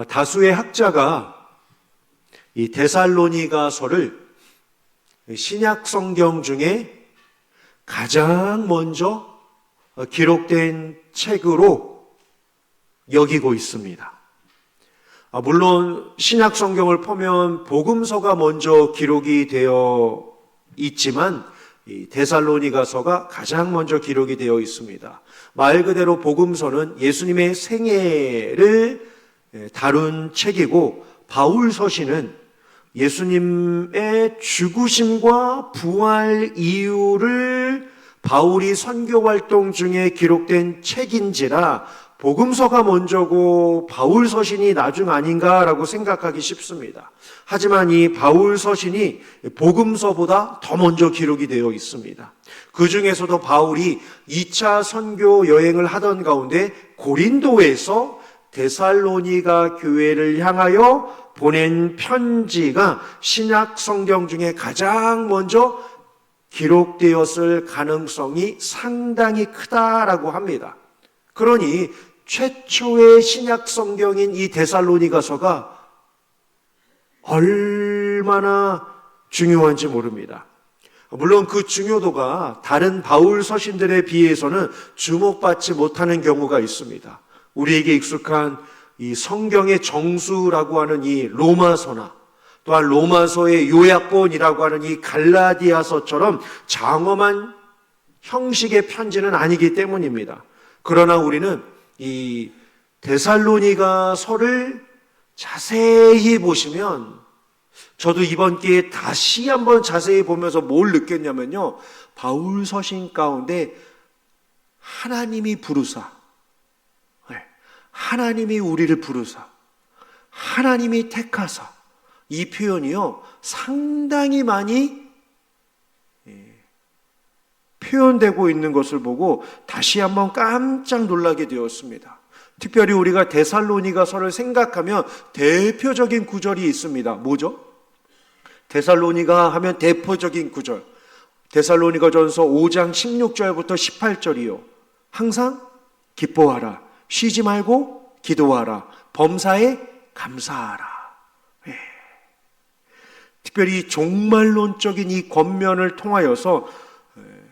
다수의 학자가 이 데살로니가서를 신약 성경 중에 가장 먼저 기록된 책으로 여기고 있습니다. 물론 신약 성경을 보면 복음서가 먼저 기록이 되어 있지만 이 데살로니가서가 가장 먼저 기록이 되어 있습니다. 말 그대로 복음서는 예수님의 생애를 다룬 책이고, 바울 서신은 예수님의 죽으심과 부활 이유를 바울이 선교 활동 중에 기록된 책인지라 복음서가 먼저고 바울 서신이 나중 아닌가라고 생각하기 쉽습니다. 하지만 이 바울 서신이 복음서보다 더 먼저 기록이 되어 있습니다. 그 중에서도 바울이 2차 선교 여행을 하던 가운데 고린도에서 데살로니가 교회를 향하여 보낸 편지가 신약 성경 중에 가장 먼저 기록되었을 가능성이 상당히 크다라고 합니다. 그러니 최초의 신약 성경인 이 데살로니가서가 얼마나 중요한지 모릅니다. 물론 그 중요도가 다른 바울 서신들에 비해서는 주목받지 못하는 경우가 있습니다. 우리에게 익숙한 이 성경의 정수라고 하는 이 로마서나 또한 로마서의 요약본이라고 하는 이 갈라디아서처럼 장엄한 형식의 편지는 아니기 때문입니다. 그러나 우리는 이 데살로니가서를 자세히 보시면, 저도 이번 기회에 다시 한번 자세히 보면서 뭘 느꼈냐면요, 바울 서신 가운데 하나님이 부르사, 하나님이 우리를 부르사, 하나님이 택하사, 이 표현이요 상당히 많이 표현되고 있는 것을 보고 다시 한번 깜짝 놀라게 되었습니다. 특별히 우리가 데살로니가서를 생각하면 대표적인 구절이 있습니다. 뭐죠? 데살로니가 하면 대표적인 구절, 데살로니가전서 5장 16절부터 18절이요. 항상 기뻐하라, 쉬지 말고 기도하라, 범사에 감사하라. 특별히 종말론적인 이 권면을 통하여서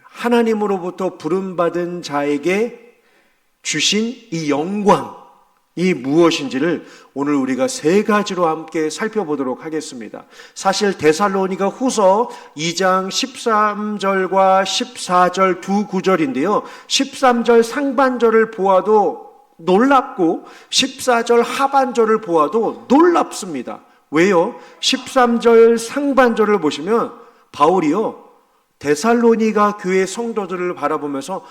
하나님으로부터 부름받은 자에게 주신 이 영광이 무엇인지를 오늘 우리가 세 가지로 함께 살펴보도록 하겠습니다. 사실 데살로니가 후서 2장 13절과 14절 두 구절인데요, 13절 상반절을 보아도 놀랍고 14절 하반절을 보아도 놀랍습니다. 왜요? 13절 상반절을 보시면 바울이요 데살로니가 교회 성도들을 바라보면서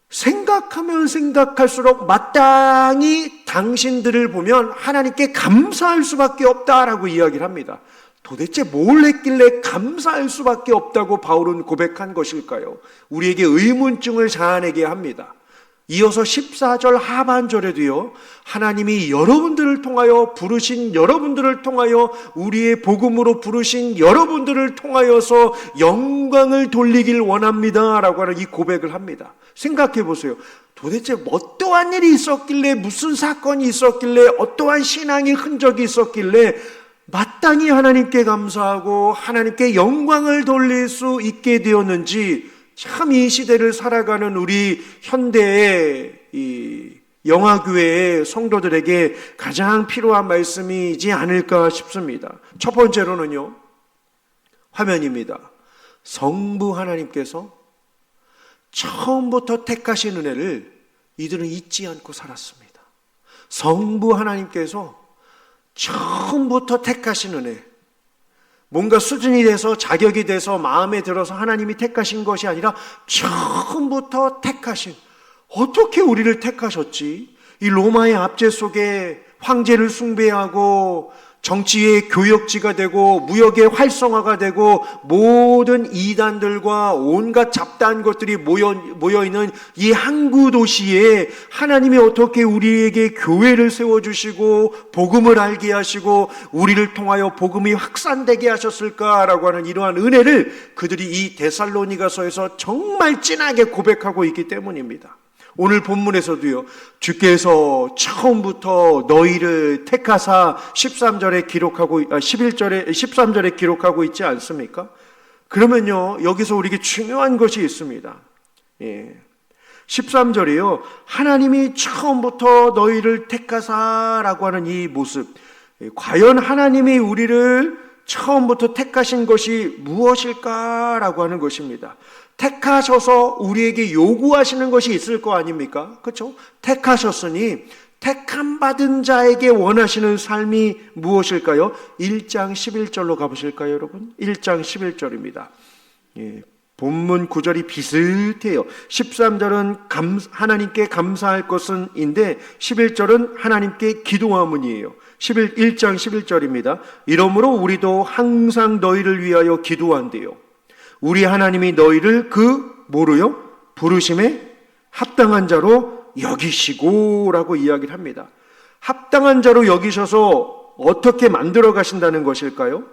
생각하면 생각할수록 마땅히 당신들을 보면 하나님께 감사할 수밖에 없다라고 이야기를 합니다. 도대체 뭘 했길래 감사할 수밖에 없다고 바울은 고백한 것일까요? 우리에게 의문증을 자아내게 합니다. 이어서 14절 하반절에도요, 하나님이 여러분들을 통하여 부르신 여러분들을 통하여 우리의 복음으로 부르신 여러분들을 통하여서 영광을 돌리길 원합니다 라고 하는 이 고백을 합니다. 생각해 보세요. 도대체 어떠한 일이 있었길래, 무슨 사건이 있었길래, 어떠한 신앙의 흔적이 있었길래 마땅히 하나님께 감사하고 하나님께 영광을 돌릴 수 있게 되었는지, 참 이 시대를 살아가는 우리 현대의 이 영화교회의 성도들에게 가장 필요한 말씀이지 않을까 싶습니다. 첫 번째로는요, 화면입니다. 성부 하나님께서 처음부터 택하신 은혜를 이들은 잊지 않고 살았습니다. 성부 하나님께서 처음부터 택하신 은혜, 뭔가 수준이 돼서 자격이 돼서 마음에 들어서 하나님이 택하신 것이 아니라 처음부터 택하신, 어떻게 우리를 택하셨지? 이 로마의 압제 속에 황제를 숭배하고 정치의 교역지가 되고 무역의 활성화가 되고 모든 이단들과 온갖 잡다한 것들이 모여있는 이 항구 도시에 하나님이 어떻게 우리에게 교회를 세워주시고 복음을 알게 하시고 우리를 통하여 복음이 확산되게 하셨을까라고 하는 이러한 은혜를 그들이 이 데살로니가서에서 정말 진하게 고백하고 있기 때문입니다. 오늘 본문에서도요, 주께서 처음부터 너희를 택하사 13절에 기록하고, 13절에 기록하고 있지 않습니까? 그러면요, 여기서 우리에게 중요한 것이 있습니다. 13절이요, 하나님이 처음부터 너희를 택하사라고 하는 이 모습, 과연 하나님이 우리를 처음부터 택하신 것이 무엇일까라고 하는 것입니다. 택하셔서 우리에게 요구하시는 것이 있을 거 아닙니까? 그렇죠? 택하셨으니 택함 받은 자에게 원하시는 삶이 무엇일까요? 1장 11절로 가보실까요, 여러분? 1장 11절입니다. 본문 구절이 비슷해요. 13절은 하나님께 감사할 것은인데 11절은 하나님께 기도하문이에요. 1장 11절입니다. 이러므로 우리도 항상 너희를 위하여 기도한대요. 우리 하나님이 너희를 뭐로요? 부르심에 합당한 자로 여기시고라고 이야기를 합니다. 합당한 자로 여기셔서 어떻게 만들어 가신다는 것일까요?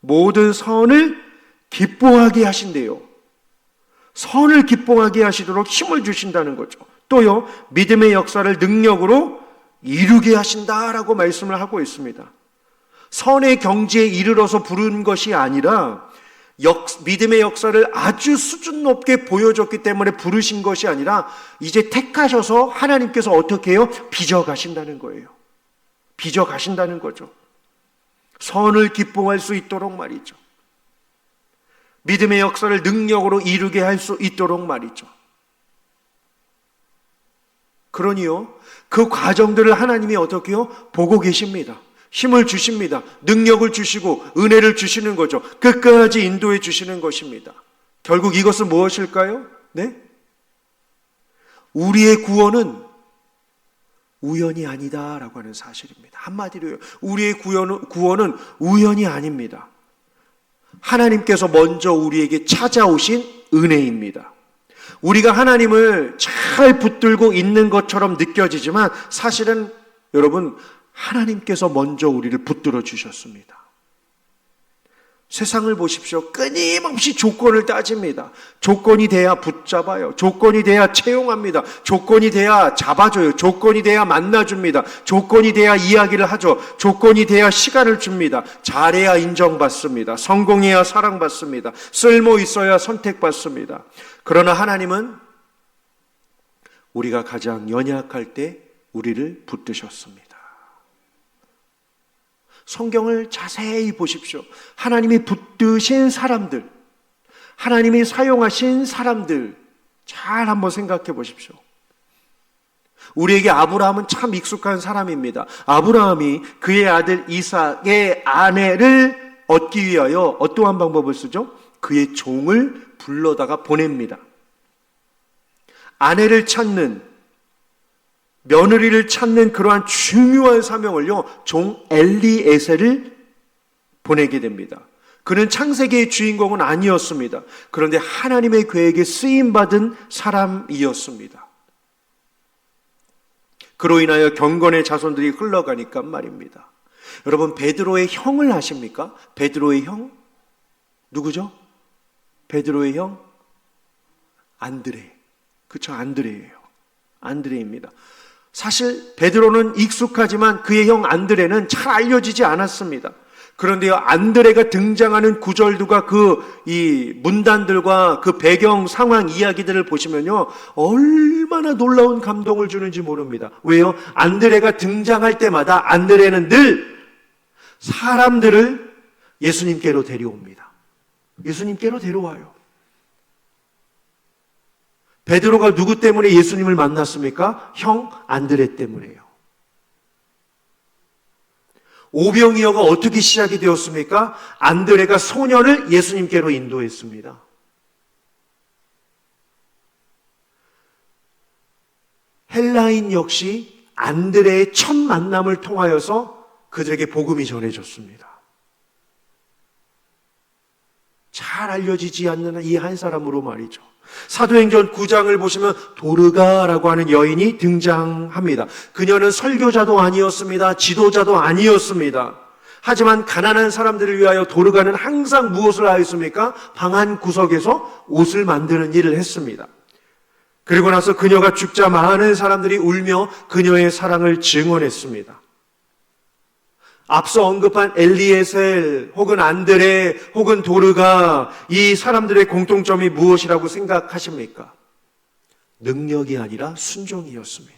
모든 선을 기뻐하게 하신대요. 선을 기뻐하게 하시도록 힘을 주신다는 거죠. 또요, 믿음의 역사를 능력으로 이루게 하신다라고 말씀을 하고 있습니다. 선의 경지에 이르러서 부른 것이 아니라 믿음의 역사를 아주 수준 높게 보여줬기 때문에 부르신 것이 아니라 이제 택하셔서 하나님께서 어떻게 해요? 빚어가신다는 거예요. 빚어가신다는 거죠. 선을 기뻐할 수 있도록 말이죠. 믿음의 역사를 능력으로 이루게 할 수 있도록 말이죠. 그러니요, 그 과정들을 하나님이 어떻게 해요? 보고 계십니다. 힘을 주십니다. 능력을 주시고 은혜를 주시는 거죠. 끝까지 인도해 주시는 것입니다. 결국 이것은 무엇일까요? 네? 우리의 구원은 우연이 아니다라고 하는 사실입니다. 한마디로요, 우리의 구원은 우연이 아닙니다. 하나님께서 먼저 우리에게 찾아오신 은혜입니다. 우리가 하나님을 잘 붙들고 있는 것처럼 느껴지지만 사실은 여러분, 하나님께서 먼저 우리를 붙들어 주셨습니다. 세상을 보십시오. 끊임없이 조건을 따집니다. 조건이 돼야 붙잡아요. 조건이 돼야 채용합니다. 조건이 돼야 잡아줘요. 조건이 돼야 만나줍니다. 조건이 돼야 이야기를 하죠. 조건이 돼야 시간을 줍니다. 잘해야 인정받습니다. 성공해야 사랑받습니다. 쓸모 있어야 선택받습니다. 그러나 하나님은 우리가 가장 연약할 때 우리를 붙드셨습니다. 성경을 자세히 보십시오. 하나님이 붙드신 사람들, 하나님이 사용하신 사람들 잘 한번 생각해 보십시오. 우리에게 아브라함은 참 익숙한 사람입니다. 아브라함이 그의 아들 이삭의 아내를 얻기 위하여 어떠한 방법을 쓰죠? 그의 종을 불러다가 보냅니다. 아내를 찾는, 며느리를 찾는 그러한 중요한 사명을요, 종 엘리에셀을 보내게 됩니다. 그는 창세기의 주인공은 아니었습니다. 그런데 하나님의 계획에 쓰임받은 사람이었습니다. 그로 인하여 경건의 자손들이 흘러가니까 말입니다. 여러분, 베드로의 형을 아십니까? 베드로의 형? 누구죠? 베드로의 형? 안드레. 그쵸, 안드레예요. 안드레입니다. 사실 베드로는 익숙하지만 그의 형 안드레는 잘 알려지지 않았습니다. 그런데요, 안드레가 등장하는 구절들과 이 문단들과 그 배경 상황 이야기들을 보시면요, 얼마나 놀라운 감동을 주는지 모릅니다. 왜요? 안드레가 등장할 때마다 안드레는 늘 사람들을 예수님께로 데려옵니다. 예수님께로 데려와요. 베드로가 누구 때문에 예수님을 만났습니까? 형 안드레 때문에요. 오병이어가 어떻게 시작이 되었습니까? 안드레가 소년을 예수님께로 인도했습니다. 헬라인 역시 안드레의 첫 만남을 통하여서 그들에게 복음이 전해졌습니다. 잘 알려지지 않는 이 한 사람으로 말이죠. 사도행전 9장을 보시면 도르가라고 하는 여인이 등장합니다. 그녀는 설교자도 아니었습니다. 지도자도 아니었습니다. 하지만 가난한 사람들을 위하여 도르가는 항상 무엇을 하였습니까? 방 한 구석에서 옷을 만드는 일을 했습니다. 그리고 나서 그녀가 죽자 많은 사람들이 울며 그녀의 사랑을 증언했습니다. 앞서 언급한 엘리에셀 혹은 안드레 혹은 도르가 이 사람들의 공통점이 무엇이라고 생각하십니까? 능력이 아니라 순종이었습니다.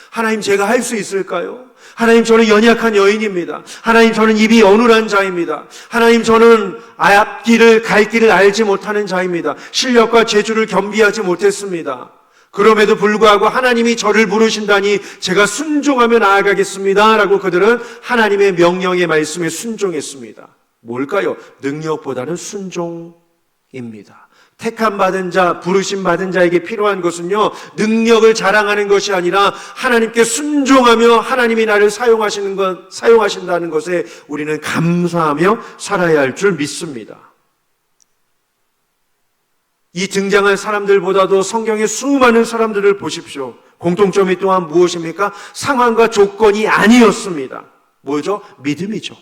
하나님, 제가 할 수 있을까요? 하나님, 저는 연약한 여인입니다. 하나님, 저는 입이 어눌한 자입니다. 하나님, 저는 앞길을 갈 길을 알지 못하는 자입니다. 실력과 재주를 겸비하지 못했습니다. 그럼에도 불구하고 하나님이 저를 부르신다니 제가 순종하며 나아가겠습니다 라고 그들은 하나님의 명령의 말씀에 순종했습니다. 뭘까요? 능력보다는 순종입니다. 택함 받은 자, 부르심 받은 자에게 필요한 것은요, 능력을 자랑하는 것이 아니라 하나님께 순종하며 하나님이 나를 사용하신다는 것에 우리는 감사하며 살아야 할 줄 믿습니다. 이 등장한 사람들보다도 성경의 수많은 사람들을 보십시오. 공통점이 또한 무엇입니까? 상황과 조건이 아니었습니다. 뭐죠? 믿음이죠.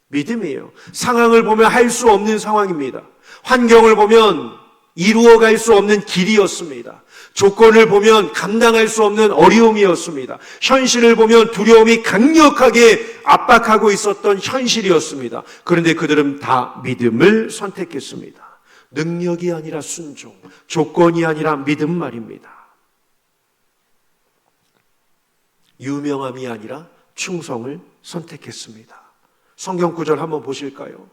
믿음이에요. 상황을 보면 할 수 없는 상황입니다. 환경을 보면 이루어갈 수 없는 길이었습니다. 조건을 보면 감당할 수 없는 어려움이었습니다. 현실을 보면 두려움이 강력하게 압박하고 있었던 현실이었습니다. 그런데 그들은 다 믿음을 선택했습니다. 능력이 아니라 순종, 조건이 아니라 믿음 말입니다. 유명함이 아니라 충성을 선택했습니다. 성경 구절 한번 보실까요?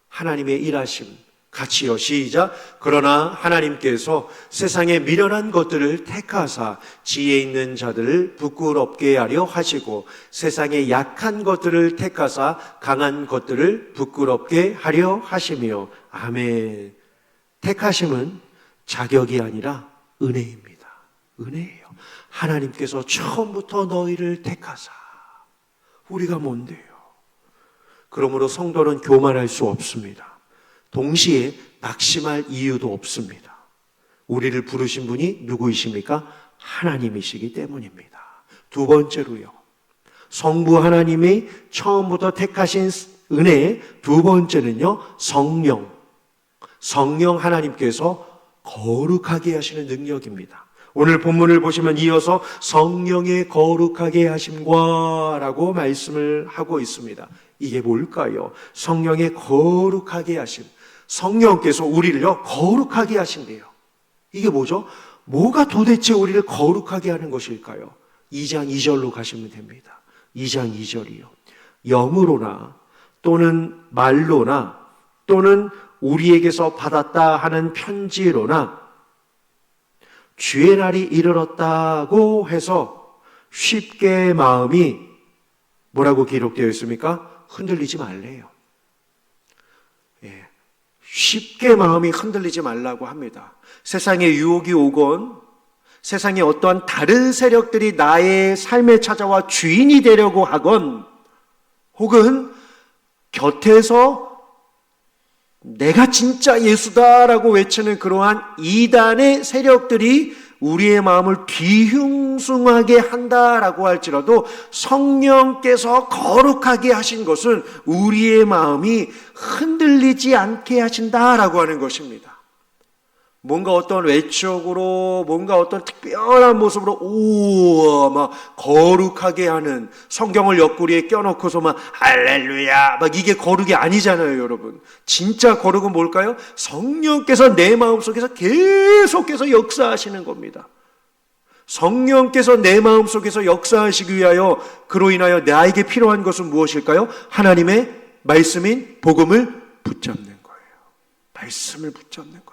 하나님의 일하심, 같이요, 시작. 그러나 하나님께서 세상의 미련한 것들을 택하사 지혜 있는 자들을 부끄럽게 하려 하시고 세상의 약한 것들을 택하사 강한 것들을 부끄럽게 하려 하시며. 아멘. 택하심은 자격이 아니라 은혜입니다. 은혜예요. 하나님께서 처음부터 너희를 택하사. 우리가 뭔데요? 그러므로 성도는 교만할 수 없습니다. 동시에 낙심할 이유도 없습니다. 우리를 부르신 분이 누구이십니까? 하나님이시기 때문입니다. 두 번째로요, 성부 하나님이 처음부터 택하신 은혜. 두 번째는요, 성령 하나님께서 거룩하게 하시는 능력입니다. 오늘 본문을 보시면 이어서 성령의 거룩하게 하심과 라고 말씀을 하고 있습니다. 이게 뭘까요? 성령의 거룩하게 하심. 성령께서 우리를요, 거룩하게 하신대요. 이게 뭐죠? 뭐가 도대체 우리를 거룩하게 하는 것일까요? 2장 2절로 가시면 됩니다. 2장 2절이요. 영으로나 또는 말로나 또는 우리에게서 받았다 하는 편지로나 주의 날이 이르렀다고 해서 쉽게 마음이 뭐라고 기록되어 있습니까? 흔들리지 말래요. 예, 쉽게 마음이 흔들리지 말라고 합니다. 세상에 유혹이 오건 세상에 어떠한 다른 세력들이 나의 삶에 찾아와 주인이 되려고 하건 혹은 곁에서 내가 진짜 예수다라고 외치는 그러한 이단의 세력들이 우리의 마음을 뒤숭숭하게 한다라고 할지라도 성령께서 거룩하게 하신 것은 우리의 마음이 흔들리지 않게 하신다라고 하는 것입니다. 뭔가 어떤 외적으로 뭔가 어떤 특별한 모습으로 우와 막 거룩하게 하는, 성경을 옆구리에 껴놓고서 막 할렐루야 막 이게 거룩이 아니잖아요, 여러분. 진짜 거룩은 뭘까요? 성령께서 내 마음속에서 계속해서 역사하시는 겁니다. 성령께서 내 마음속에서 역사하시기 위하여, 그로 인하여 나에게 필요한 것은 무엇일까요? 하나님의 말씀인 복음을 붙잡는 거예요. 말씀을 붙잡는 거예요.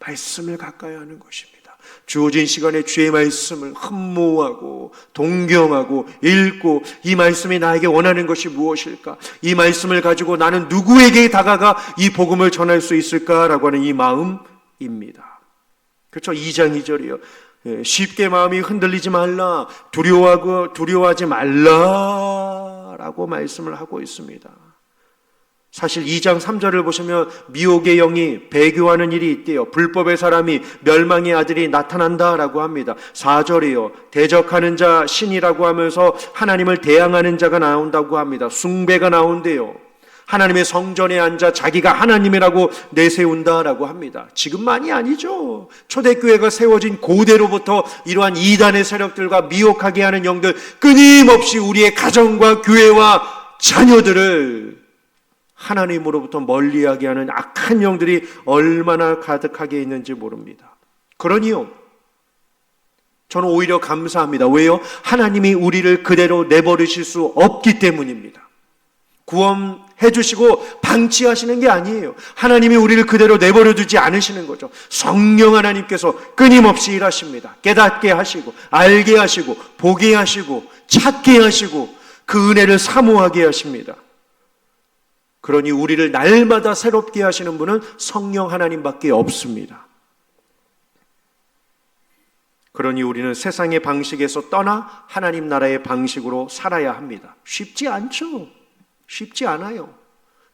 말씀을 가까이 하는 것입니다. 주어진 시간에 주의 말씀을 흠모하고 동경하고 읽고, 이 말씀이 나에게 원하는 것이 무엇일까? 이 말씀을 가지고 나는 누구에게 다가가 이 복음을 전할 수 있을까라고 하는 이 마음입니다. 그렇죠? 2장 2절이요. 쉽게 마음이 흔들리지 말라, 두려워하지 말라라고 말씀을 하고 있습니다. 사실 2장 3절을 보시면 미혹의 영이 배교하는 일이 있대요. 불법의 사람이, 멸망의 아들이 나타난다라고 합니다. 4절이요. 대적하는 자 신이라고 하면서 하나님을 대항하는 자가 나온다고 합니다. 숭배가 나온대요. 하나님의 성전에 앉아 자기가 하나님이라고 내세운다라고 합니다. 지금만이 아니죠. 초대교회가 세워진 고대로부터 이러한 이단의 세력들과 미혹하게 하는 영들, 끊임없이 우리의 가정과 교회와 자녀들을 하나님으로부터 멀리하게 하는 악한 영들이 얼마나 가득하게 있는지 모릅니다. 그러니요, 저는 오히려 감사합니다. 왜요? 하나님이 우리를 그대로 내버리실 수 없기 때문입니다. 구원해 주시고 방치하시는 게 아니에요. 하나님이 우리를 그대로 내버려 두지 않으시는 거죠. 성령 하나님께서 끊임없이 일하십니다. 깨닫게 하시고, 알게 하시고, 보게 하시고, 찾게 하시고, 그 은혜를 사모하게 하십니다. 그러니 우리를 날마다 새롭게 하시는 분은 성령 하나님밖에 없습니다. 그러니 우리는 세상의 방식에서 떠나 하나님 나라의 방식으로 살아야 합니다. 쉽지 않죠. 쉽지 않아요.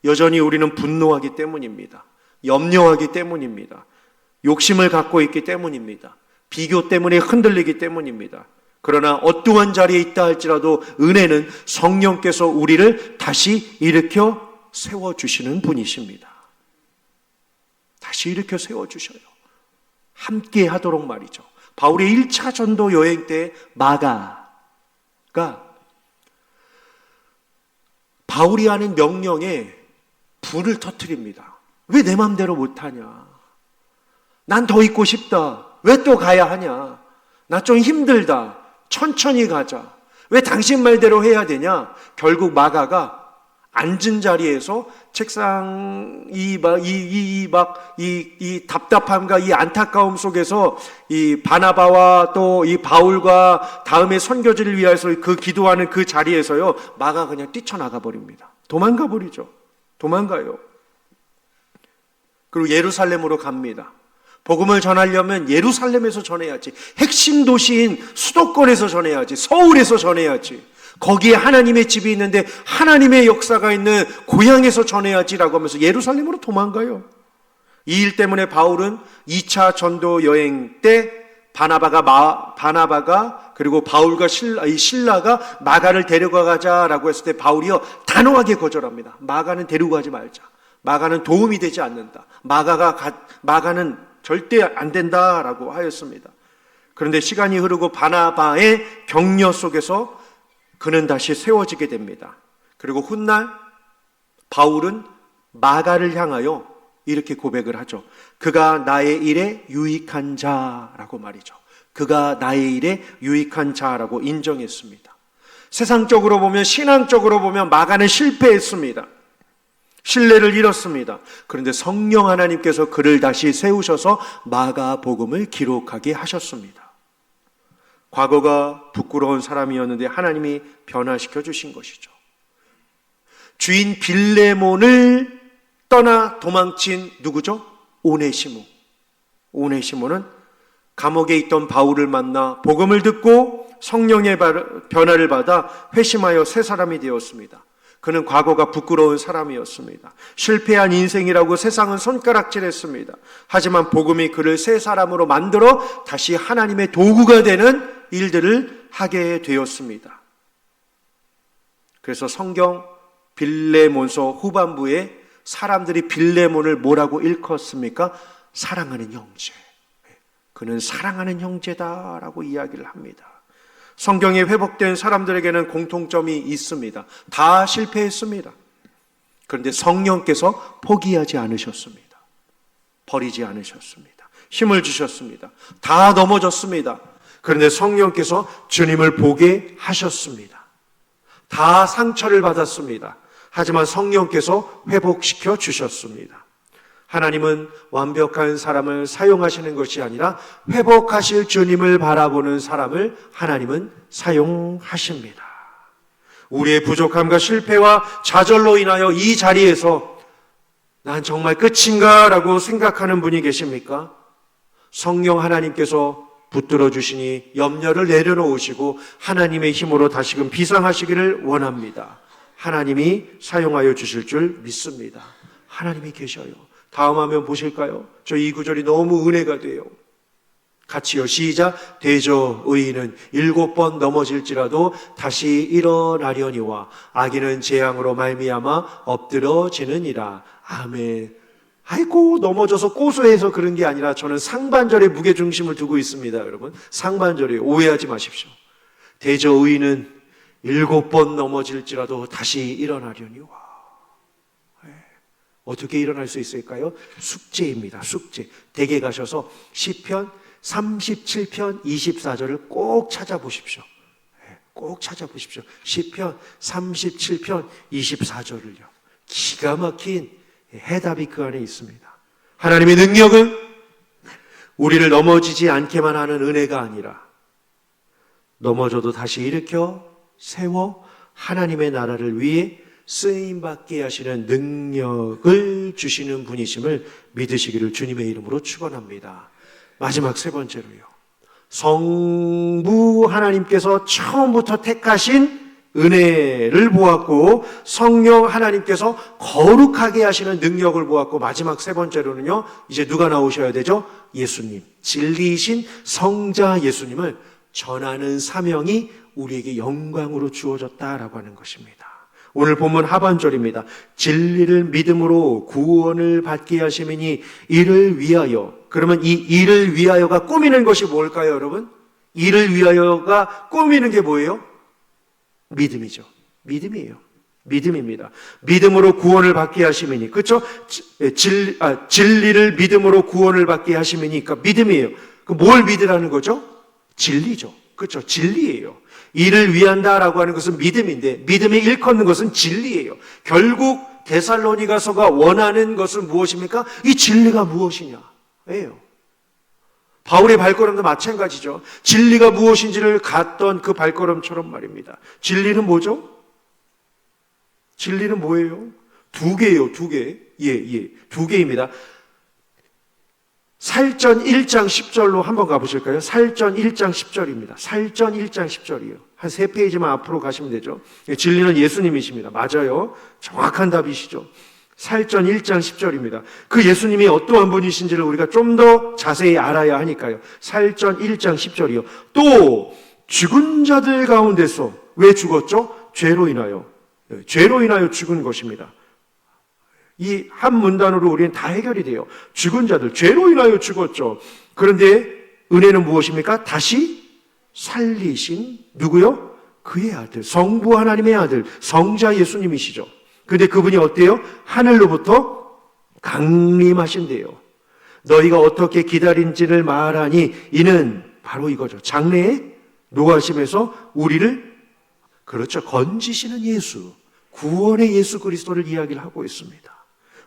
여전히 우리는 분노하기 때문입니다. 염려하기 때문입니다. 욕심을 갖고 있기 때문입니다. 비교 때문에 흔들리기 때문입니다. 그러나 어떠한 자리에 있다 할지라도 은혜는 성령께서 우리를 다시 일으켜 세워주시는 분이십니다. 다시 일으켜 세워주셔요. 함께 하도록 말이죠. 바울의 1차 전도 여행 때 마가가 바울이 하는 명령에 불을 터뜨립니다. 왜 내 맘대로 못하냐? 난 더 있고 싶다. 왜 또 가야 하냐? 나 좀 힘들다. 천천히 가자. 왜 당신 말대로 해야 되냐? 결국 마가가 앉은 자리에서 책상 이 답답함과 이 안타까움 속에서 이 바나바와 또 이 바울과 다음에 선교지를 위해서 그 기도하는 그 자리에서요, 마가 그냥 뛰쳐나가 버립니다. 도망가 버리죠. 도망가요. 그리고 예루살렘으로 갑니다. 복음을 전하려면 예루살렘에서 전해야지. 핵심 도시인 수도권에서 전해야지. 서울에서 전해야지. 거기에 하나님의 집이 있는데 하나님의 역사가 있는 고향에서 전해야지라고 하면서 예루살렘으로 도망가요. 이 일 때문에 바울은 2차 전도 여행 때 바나바가 그리고 바울과 신라가 마가를 데려가자라고 했을 때 바울이요 단호하게 거절합니다. 마가는 데리고 가지 말자. 마가는 도움이 되지 않는다. 마가는 절대 안 된다라고 하였습니다. 그런데 시간이 흐르고 바나바의 격려 속에서 그는 다시 세워지게 됩니다. 그리고 훗날 바울은 마가를 향하여 이렇게 고백을 하죠. 그가 나의 일에 유익한 자라고 말이죠. 그가 나의 일에 유익한 자라고 인정했습니다. 세상적으로 보면, 신앙적으로 보면 마가는 실패했습니다. 신뢰를 잃었습니다. 그런데 성령 하나님께서 그를 다시 세우셔서 마가복음을 기록하게 하셨습니다. 과거가 부끄러운 사람이었는데 하나님이 변화시켜 주신 것이죠. 주인 빌레몬을 떠나 도망친 누구죠? 오네시모. 오네시모는 감옥에 있던 바울을 만나 복음을 듣고 성령의 변화를 받아 회심하여 새 사람이 되었습니다. 그는 과거가 부끄러운 사람이었습니다. 실패한 인생이라고 세상은 손가락질했습니다. 하지만 복음이 그를 새 사람으로 만들어 다시 하나님의 도구가 되는 일들을 하게 되었습니다. 그래서 성경 빌레몬서 후반부에 사람들이 빌레몬을 뭐라고 일컫습니까? 사랑하는 형제. 그는 사랑하는 형제다라고 이야기를 합니다. 성경에 회복된 사람들에게는 공통점이 있습니다. 다 실패했습니다. 그런데 성령께서 포기하지 않으셨습니다. 버리지 않으셨습니다. 힘을 주셨습니다. 다 넘어졌습니다. 그런데 성령께서 주님을 보게 하셨습니다. 다 상처를 받았습니다. 하지만 성령께서 회복시켜 주셨습니다. 하나님은 완벽한 사람을 사용하시는 것이 아니라 회복하실 주님을 바라보는 사람을 하나님은 사용하십니다. 우리의 부족함과 실패와 좌절로 인하여 이 자리에서 난 정말 끝인가? 라고 생각하는 분이 계십니까? 성령 하나님께서 붙들어 주시니 염려를 내려놓으시고 하나님의 힘으로 다시금 비상하시기를 원합니다. 하나님이 사용하여 주실 줄 믿습니다. 하나님이 계셔요. 다음 화면 보실까요? 저 이 구절이 너무 은혜가 돼요. 같이요. 시작. 대저 의인은 7번 넘어질지라도 다시 일어나려니와 악인은 재앙으로 말미암아 엎드러지느니라. 아멘. 아이고 넘어져서 고소해서 그런 게 아니라 저는 상반절에 무게중심을 두고 있습니다. 여러분 상반절에 오해하지 마십시오. 대저 의인은 7번 넘어질지라도 다시 일어나려니와. 어떻게 일어날 수 있을까요? 숙제입니다. 숙제. 댁에 가셔서 시편 37편 24절을 꼭 찾아보십시오. 꼭 찾아보십시오. 시편 37편 24절을요. 기가 막힌 해답이 그 안에 있습니다. 하나님의 능력은 우리를 넘어지지 않게만 하는 은혜가 아니라 넘어져도 다시 일으켜 세워 하나님의 나라를 위해 쓰임받게 하시는 능력을 주시는 분이심을 믿으시기를 주님의 이름으로 축원합니다. 마지막 세 번째로요. 성부 하나님께서 처음부터 택하신 은혜를 보았고 성령 하나님께서 거룩하게 하시는 능력을 보았고 마지막 세 번째로는요. 이제 누가 나오셔야 되죠? 예수님. 진리이신 성자 예수님을 전하는 사명이 우리에게 영광으로 주어졌다라고 하는 것입니다. 오늘 본문 하반절입니다. 진리를 믿음으로 구원을 받게 하심이니 이를 위하여. 그러면 이 이를 위하여가 꾸미는 것이 뭘까요, 여러분? 이를 위하여가 꾸미는 게 뭐예요? 믿음이죠. 믿음이에요. 믿음입니다. 믿음으로 구원을 받게 하심이니. 그렇죠? 진리를 믿음으로 구원을 받게 하심이니. 그러니까 믿음이에요. 뭘 믿으라는 거죠? 진리죠. 그렇죠? 진리예요. 이를 위한다라고 하는 것은 믿음인데 믿음이 일컫는 것은 진리예요. 결국 데살로니가서가 원하는 것은 무엇입니까? 이 진리가 무엇이냐? 예요. 바울의 발걸음도 마찬가지죠. 진리가 무엇인지를 갔던 그 발걸음처럼 말입니다. 진리는 뭐죠? 진리는 뭐예요? 두 개예요, 두 개. 두 개입니다. 살전 1장 10절로 한번 가보실까요? 살전 1장 10절입니다. 살전 1장 10절이에요. 한 3페이지만 앞으로 가시면 되죠. 진리는 예수님이십니다. 맞아요. 정확한 답이시죠. 살전 1장 10절입니다. 그 예수님이 어떠한 분이신지를 우리가 좀 더 자세히 알아야 하니까요. 살전 1장 10절이요. 또 죽은 자들 가운데서 왜 죽었죠? 죄로 인하여. 죄로 인하여 죽은 것입니다. 이 한 문단으로 우리는 다 해결이 돼요. 죽은 자들, 죄로 인하여 죽었죠. 그런데 은혜는 무엇입니까? 다시 살리신 누구요? 그의 아들, 성부 하나님의 아들, 성자 예수님이시죠. 그런데 그분이 어때요? 하늘로부터 강림하신대요. 너희가 어떻게 기다린지를 말하니 이는 바로 이거죠. 장래에 노하심에서 우리를 그렇죠. 건지시는 예수, 구원의 예수 그리스도를 이야기를 하고 있습니다.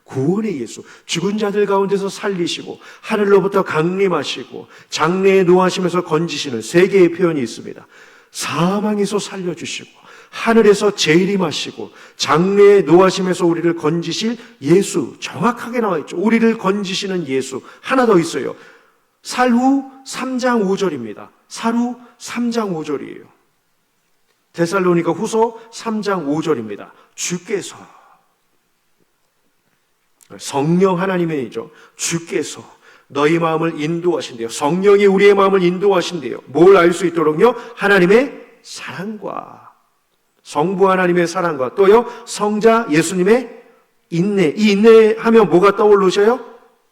구원의 예수, 죽은 자들 가운데서 살리시고 하늘로부터 강림하시고 장래에 노하심에서 건지시는 세 개의 표현이 있습니다. 사망에서 살려주시고 하늘에서 재림하시고 장래에 노하심에서 우리를 건지실 예수, 정확하게 나와 있죠. 우리를 건지시는 예수. 하나 더 있어요. 살후 3장 5절입니다. 살후 3장 5절이에요. 데살로니가 후서 3장 5절입니다. 주께서 성령 하나님이죠. 주께서 너희 마음을 인도하신대요. 성령이 우리의 마음을 인도하신대요. 뭘 알 수 있도록요? 하나님의 사랑과 성부 하나님의 사랑과 또요 성자 예수님의 인내. 이 인내하면 뭐가 떠오르셔요?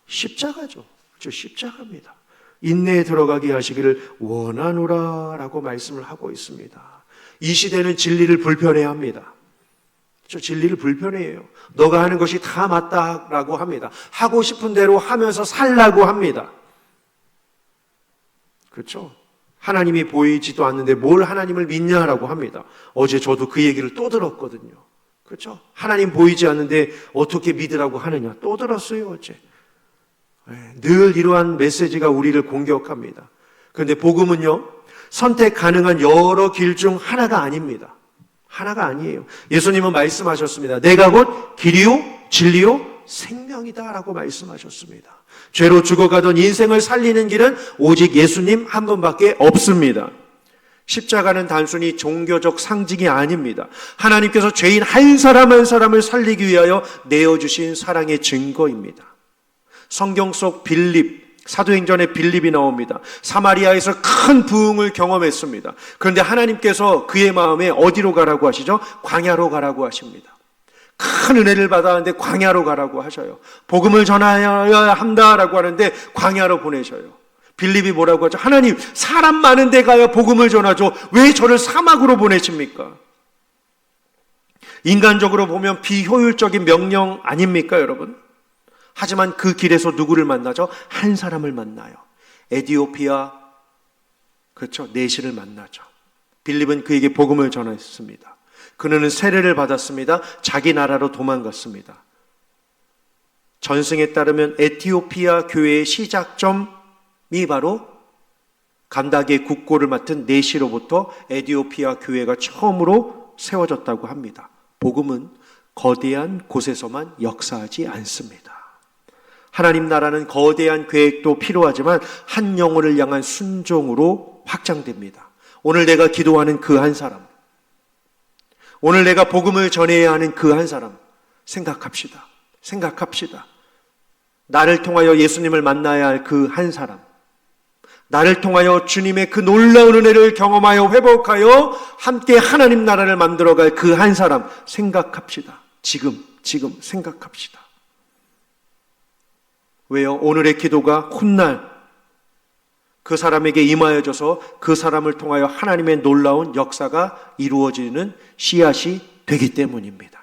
십자가죠. 그렇죠? 십자가입니다. 인내에 들어가게 하시기를 원하노라라고 말씀을 하고 있습니다. 이 시대는 진리를 불편해합니다. 진리를 불편해해요. 너가 하는 것이 다 맞다라고 합니다. 하고 싶은 대로 하면서 살라고 합니다. 그렇죠? 하나님이 보이지도 않는데 뭘 하나님을 믿냐라고 합니다. 어제 저도 그 얘기를 또 들었거든요. 그렇죠? 하나님 보이지 않는데 어떻게 믿으라고 하느냐. 또 들었어요, 어제. 늘 이러한 메시지가 우리를 공격합니다. 그런데 복음은요, 선택 가능한 여러 길 중 하나가 아닙니다. 하나가 아니에요. 예수님은 말씀하셨습니다. 내가 곧 길이요 진리요 생명이다라고 말씀하셨습니다. 죄로 죽어가던 인생을 살리는 길은 오직 예수님 한 분밖에 없습니다. 십자가는 단순히 종교적 상징이 아닙니다. 하나님께서 죄인 한 사람 한 사람을 살리기 위하여 내어주신 사랑의 증거입니다. 성경 속 빌립 사도행전에 빌립이 나옵니다. 사마리아에서 큰 부흥을 경험했습니다. 그런데 하나님께서 그의 마음에 어디로 가라고 하시죠? 광야로 가라고 하십니다. 큰 은혜를 받았는데 광야로 가라고 하셔요. 복음을 전하여야 한다라고 하는데 광야로 보내셔요. 빌립이 뭐라고 하죠? 하나님, 사람 많은 데 가야 복음을 전하죠. 왜 저를 사막으로 보내십니까? 인간적으로 보면 비효율적인 명령 아닙니까, 여러분? 하지만 그 길에서 누구를 만나죠? 한 사람을 만나요. 에디오피아, 그렇죠, 내시를 만나죠. 빌립은 그에게 복음을 전했습니다. 그는 세례를 받았습니다. 자기 나라로 도망갔습니다. 전승에 따르면 에티오피아 교회의 시작점이 바로 간다게 국고를 맡은 내시로부터 에티오피아 교회가 처음으로 세워졌다고 합니다. 복음은 거대한 곳에서만 역사하지 않습니다. 하나님 나라는 거대한 계획도 필요하지만 한 영혼을 향한 순종으로 확장됩니다. 오늘 내가 기도하는 그 한 사람, 오늘 내가 복음을 전해야 하는 그 한 사람 생각합시다. 나를 통하여 예수님을 만나야 할 그 한 사람, 나를 통하여 주님의 그 놀라운 은혜를 경험하여 회복하여 함께 하나님 나라를 만들어갈 그 한 사람 생각합시다. 지금 생각합시다. 왜요? 오늘의 기도가 훗날 그 사람에게 임하여져서 그 사람을 통하여 하나님의 놀라운 역사가 이루어지는 씨앗이 되기 때문입니다.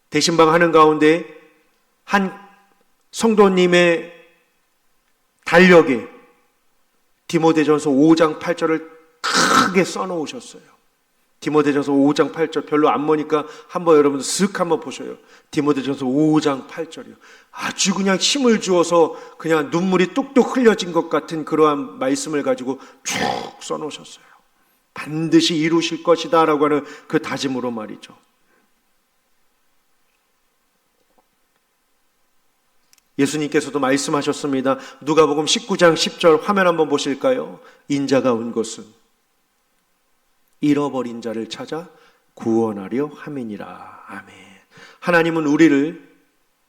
대신방 하는 가운데 한 성도님의 달력에 디모데전서 5장 8절을 크게 써놓으셨어요. 디모데전서 5장 8절 별로 안 보니까 한번 여러분들 쓱 한번 보셔요. 디모데전서 5장 8절이요. 아주 그냥 힘을 주어서 그냥 눈물이 뚝뚝 흘려진 것 같은 그러한 말씀을 가지고 쭉 써놓으셨어요. 반드시 이루실 것이다 라고 하는 그 다짐으로 말이죠. 예수님께서도 말씀하셨습니다. 누가복음 19장 10절 화면 한번 보실까요? 인자가 온 것은 잃어버린 자를 찾아 구원하려 함이니라. 아멘. 하나님은 우리를,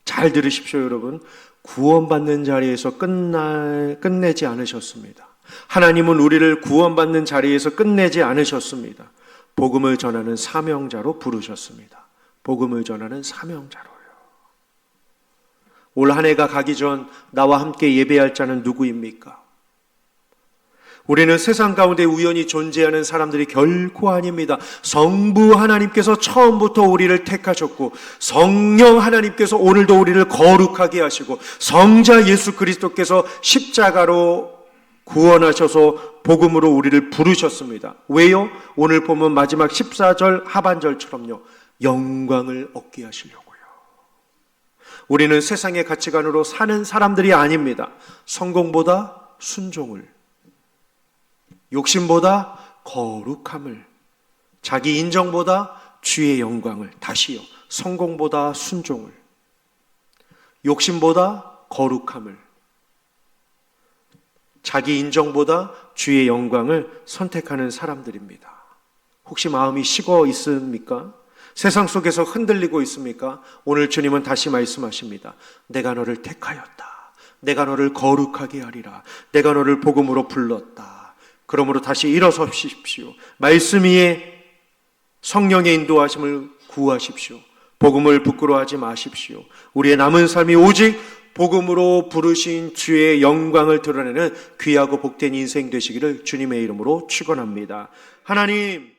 잘 들으십시오 여러분, 구원받는 자리에서 끝내지 않으셨습니다. 하나님은 우리를 구원받는 자리에서 끝내지 않으셨습니다. 복음을 전하는 사명자로 부르셨습니다. 복음을 전하는 사명자로요. 올 한 해가 가기 전 나와 함께 예배할 자는 누구입니까? 우리는 세상 가운데 우연히 존재하는 사람들이 결코 아닙니다. 성부 하나님께서 처음부터 우리를 택하셨고, 성령 하나님께서 오늘도 우리를 거룩하게 하시고, 성자 예수 그리스도께서 십자가로 구원하셔서 복음으로 우리를 부르셨습니다. 왜요? 오늘 보면 마지막 14절 하반절처럼요, 영광을 얻게 하시려고요. 우리는 세상의 가치관으로 사는 사람들이 아닙니다. 성공보다 순종을, 욕심보다 거룩함을, 자기 인정보다 주의 영광을, 다시요, 성공보다 순종을, 욕심보다 거룩함을, 자기 인정보다 주의 영광을 선택하는 사람들입니다. 혹시 마음이 식어 있습니까? 세상 속에서 흔들리고 있습니까? 오늘 주님은 다시 말씀하십니다. 내가 너를 택하였다. 내가 너를 거룩하게 하리라. 내가 너를 복음으로 불렀다. 그러므로 다시 일어서십시오. 말씀 위에 성령의 인도하심을 구하십시오. 복음을 부끄러워하지 마십시오. 우리의 남은 삶이 오직 복음으로 부르신 주의 영광을 드러내는 귀하고 복된 인생 되시기를 주님의 이름으로 축원합니다. 하나님,